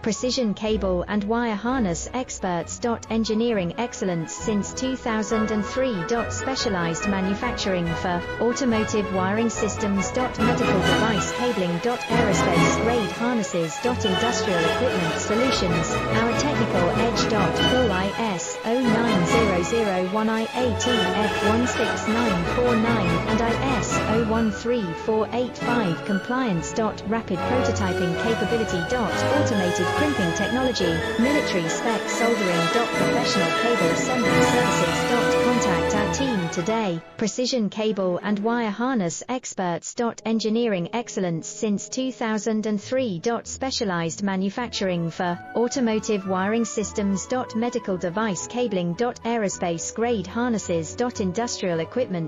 Precision cable and wire harness experts. Engineering excellence since 2003. Specialized manufacturing for automotive wiring systems. Medical device cabling. Aerospace grade harnesses. Industrial equipment solutions. Our technical edge. Full IS 09001 IATF 16949 and IS 013485 compliance. Rapid prototyping capability. Automated crimping technology, military spec soldering. Professional cable assembly services. Contact our team today. Precision cable and wire harness experts. Engineering excellence since 2003. Specialized manufacturing for automotive wiring systems. Medical device cabling. Aerospace grade harnesses. Industrial equipment